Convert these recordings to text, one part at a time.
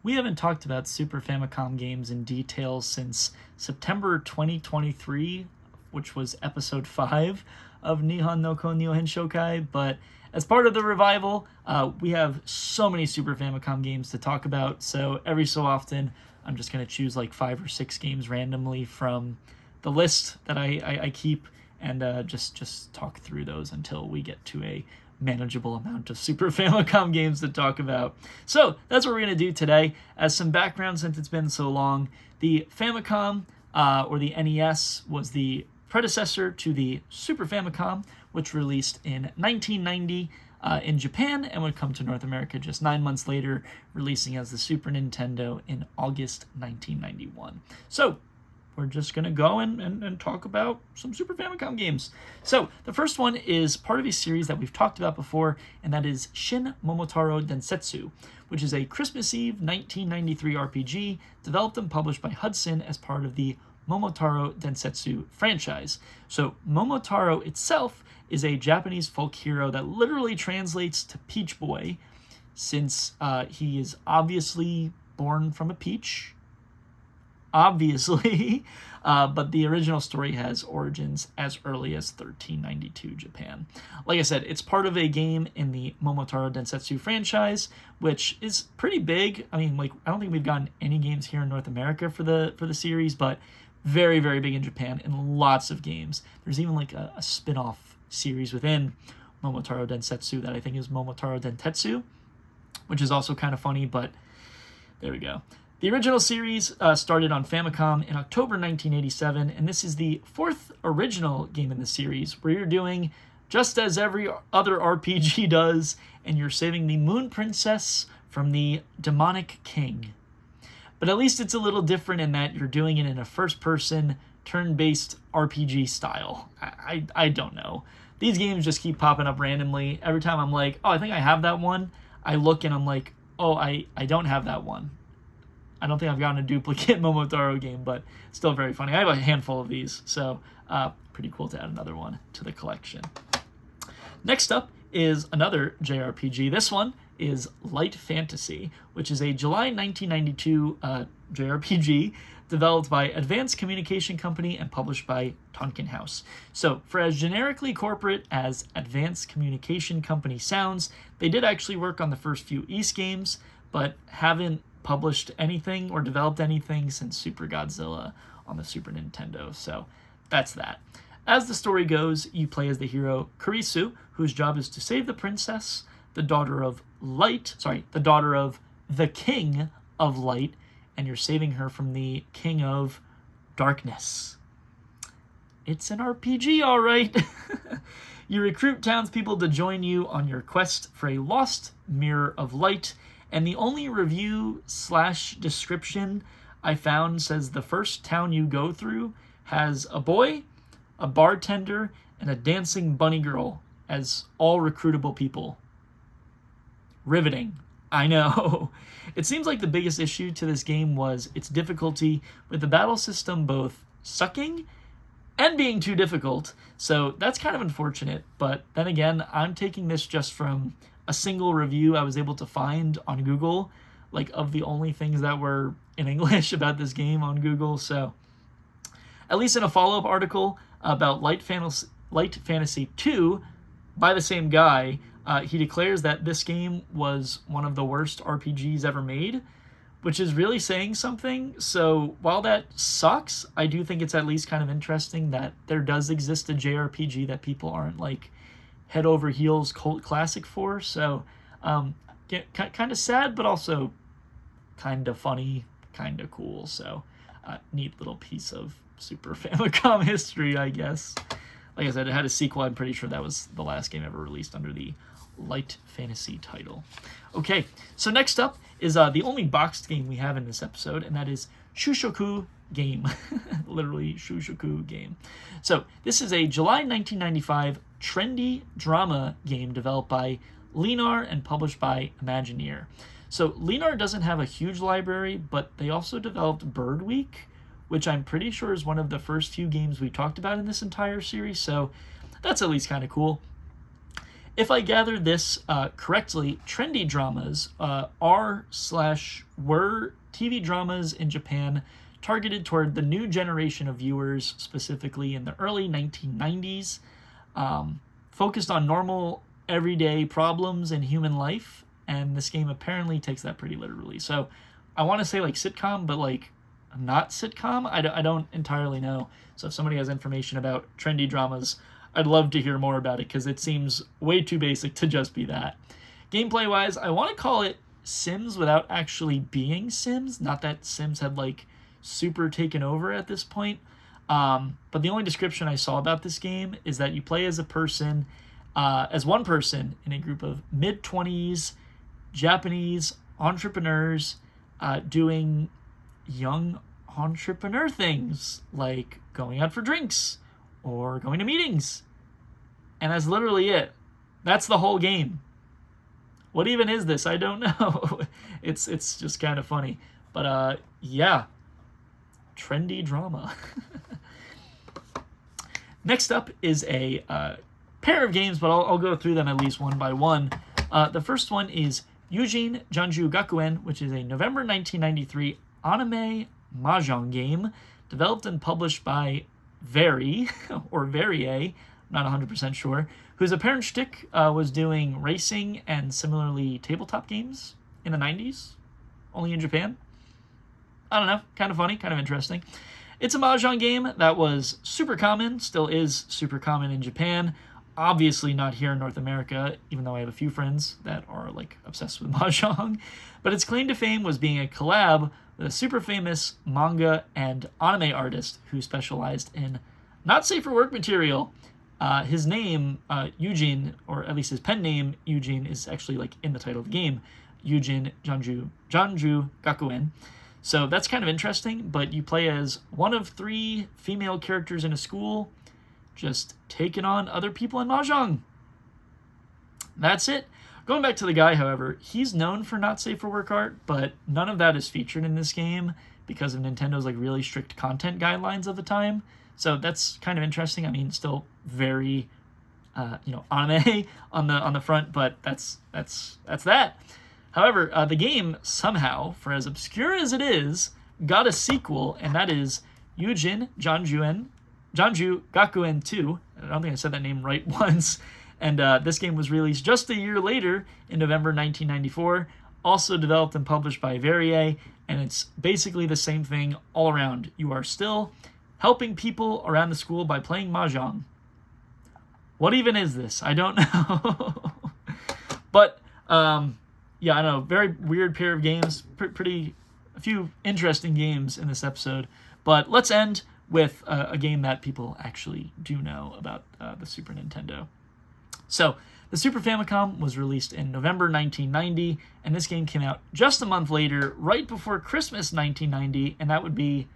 We haven't talked about Super Famicom games in detail since September 2023, which was episode 5 of Nihon no Konyo Shokai, but as part of the revival, we have so many Super Famicom games to talk about, so every so often I'm just going to choose like 5 or 6 games randomly from the list that I keep and just talk through those until we get to a manageable amount of Super Famicom games to talk about. So that's what we're going to do today. As some background, since it's been so long, the Famicom, or the NES, was the predecessor to the Super Famicom, which released in 1990 in Japan and would come to North America just 9 months later, releasing as the Super Nintendo in August 1991. So we're just going to go and talk about some Super Famicom games. So the first one is part of a series that we've talked about before, and that is Shin Momotaro Densetsu, which is a Christmas Eve 1993 RPG developed and published by Hudson as part of the Momotaro Densetsu franchise. So Momotaro itself is a Japanese folk hero that literally translates to Peach Boy, since he is obviously born from a peach, obviously, but the original story has origins as early as 1392 Japan. Like I said, it's part of a game in the Momotaro Densetsu franchise, which is pretty big. I mean, like, I don't think we've gotten any games here in North America for the series, but very, very big in Japan and lots of games. There's even like a spin-off series within Momotaro Densetsu that I think is Momotaro Dentetsu, which is also kind of funny, but there we go. The original series started on Famicom in October 1987, and this is the 4th original game in the series, where you're doing just as every other RPG does, and you're saving the Moon Princess from the demonic king. But at least it's a little different in that you're doing it in a first-person, turn-based RPG style. I don't know. These games just keep popping up randomly. Every time I'm like, oh, I think I have that one, I look and I'm like, oh, I don't have that one. I don't think I've gotten a duplicate Momotaro game, but still very funny. I have a handful of these, so pretty cool to add another one to the collection. Next up is another JRPG. This one is Light Fantasy, which is a July 1992 JRPG developed by Advanced Communication Company and published by Tonkin House. So for as generically corporate as Advanced Communication Company sounds, they did actually work on the first few East games, but haven't published anything or developed anything since Super Godzilla on the Super Nintendo. So that's that. As the story goes, you play as the hero Kurisu, whose job is to save the princess, the daughter of the King of Light, and you're saving her from the King of Darkness. It's an RPG, all right. You recruit townspeople to join you on your quest for a lost mirror of light, and the only review/description I found says the first town you go through has a boy, a bartender, and a dancing bunny girl as all recruitable people. Riveting. I know. It seems like the biggest issue to this game was its difficulty, with the battle system both sucking and being too difficult, so that's kind of unfortunate. But then again, I'm taking this just from a single review I was able to find on Google, like of the only things that were in English about this game on Google. So at least in a follow-up article about Light Fantasy 2 by the same guy, he declares that this game was one of the worst RPGs ever made, which is really saying something. So while that sucks, I do think it's at least kind of interesting that there does exist a JRPG that people aren't like head over heels cult classic for. So kind of sad, but also kind of funny, kind of cool. So neat little piece of Super Famicom history, I guess. Like I said, it had a sequel. I'm pretty sure that was the last game ever released under the Light Fantasy title. Okay, so next up is the only boxed game we have in this episode, and that is Shushoku Game. Literally, Shushoku Game. So this is a July 1995 trendy drama game developed by Linar and published by Imagineer. So Linar doesn't have a huge library, but they also developed Bird Week, which I'm pretty sure is one of the first few games we talked about in this entire series, so that's at least kind of cool. If I gathered this correctly, trendy dramas are/were TV dramas in Japan targeted toward the new generation of viewers, specifically in the early 1990s, focused on normal, everyday problems in human life, and this game apparently takes that pretty literally. So I want to say like sitcom, but like not sitcom. I don't entirely know. So if somebody has information about trendy dramas, I'd love to hear more about it, because it seems way too basic to just be that. Gameplay-wise, I want to call it Sims without actually being Sims. Not that Sims had like super taken over at this point. But the only description I saw about this game is that you play as one person in a group of mid-20s Japanese entrepreneurs doing young entrepreneur things, like going out for drinks or going to meetings. And that's literally it. That's the whole game. What even is this? I don't know. It's just kind of funny. But yeah. Trendy drama. Next up is a pair of games, but I'll go through them at least one by one. The first one is Yujin Janju Gakuen, which is a November 1993 anime mahjong game developed and published by Very, or Verie, not 100% sure, whose apparent shtick was doing racing and similarly tabletop games in the 90s, only in Japan. I don't know, kind of funny, kind of interesting. It's a mahjong game that was super common, still is super common in Japan. Obviously not here in North America, even though I have a few friends that are like obsessed with mahjong. But its claim to fame was being a collab with a super famous manga and anime artist who specialized in not safe for work material. His name, Yujin, or at least his pen name, Yujin, is actually like in the title of the game, Yujin Janju Gakuen. So that's kind of interesting, but you play as one of 3 female characters in a school, just taking on other people in mahjong. That's it. Going back to the guy, however, he's known for not safe for work art, but none of that is featured in this game because of Nintendo's like really strict content guidelines of the time. So that's kind of interesting. I mean, still very, anime on the front, but that's that. However, the game somehow, for as obscure as it is, got a sequel, and that is Yujin Janju Gakuen 2. I don't think I said that name right once. And this game was released just a year later in November 1994, also developed and published by Verie, and it's basically the same thing all around. You are still helping people around the school by playing mahjong. What even is this? I don't know. But, yeah, I know, very weird pair of games, a few interesting games in this episode. But let's end with a game that people actually do know about the Super Nintendo. So, the Super Famicom was released in November 1990, and this game came out just a month later, right before Christmas 1990, and that would be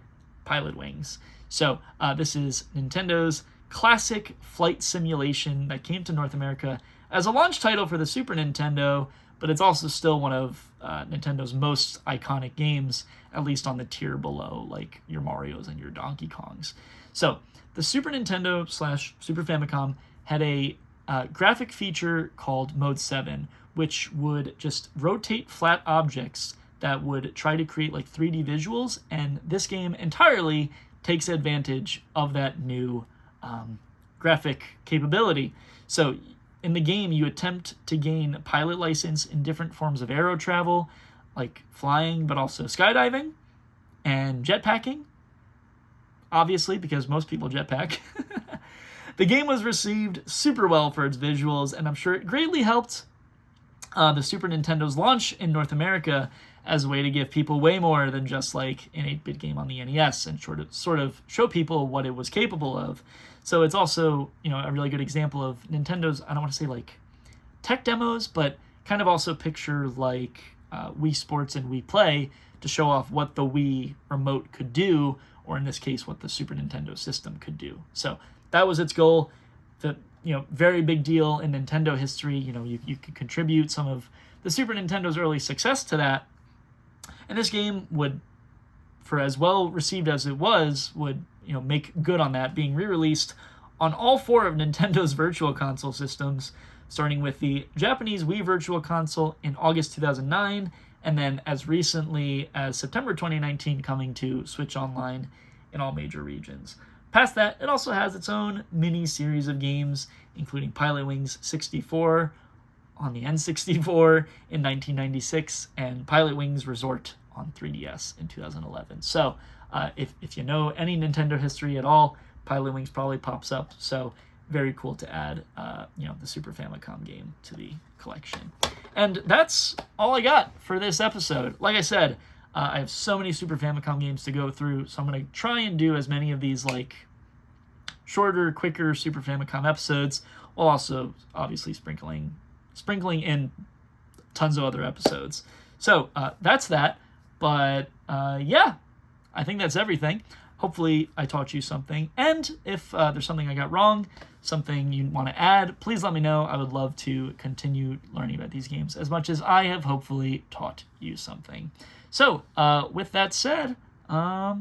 Pilot Wings. So, this is Nintendo's classic flight simulation that came to North America as a launch title for the Super Nintendo, but it's also still one of Nintendo's most iconic games, at least on the tier below, like your Marios and your Donkey Kongs. So, the Super Nintendo / Super Famicom had a graphic feature called Mode 7, which would just rotate flat objects that would try to create like 3D visuals, and this game entirely takes advantage of that new graphic capability. So in the game, you attempt to gain pilot license in different forms of aero travel, like flying, but also skydiving and jetpacking, obviously, because most people jetpack. The game was received super well for its visuals, and I'm sure it greatly helped the Super Nintendo's launch in North America as a way to give people way more than just like an 8-bit game on the NES and sort of show people what it was capable of. So it's also, a really good example of Nintendo's, I don't want to say like tech demos, but kind of also picture like Wii Sports and Wii Play to show off what the Wii remote could do, or in this case, what the Super Nintendo system could do. So that was its goal. The very big deal in Nintendo history. You could contribute some of the Super Nintendo's early success to that. And this game would, for as well received as it was, would make good on that, being re-released on all 4 of Nintendo's Virtual Console systems starting with the Japanese Wii Virtual Console in August 2009, and then as recently as September 2019 coming to Switch Online in all major regions. Past that, it also has its own mini series of games, including Pilot Wings 64 on the N64 in 1996, and Pilot Wings Resort on 3DS in 2011. So if you know any Nintendo history at all, Pilot Wings probably pops up. So very cool to add the Super Famicom game to the collection. And that's all I got for this episode. Like I said, I have so many Super Famicom games to go through, so I'm going to try and do as many of these like shorter, quicker Super Famicom episodes, while also obviously sprinkling in tons of other episodes. So that's that. But yeah, I think that's everything. Hopefully I taught you something. And if there's something I got wrong, something you want to add, please let me know. I would love to continue learning about these games as much as I have hopefully taught you something. So with that said, bye.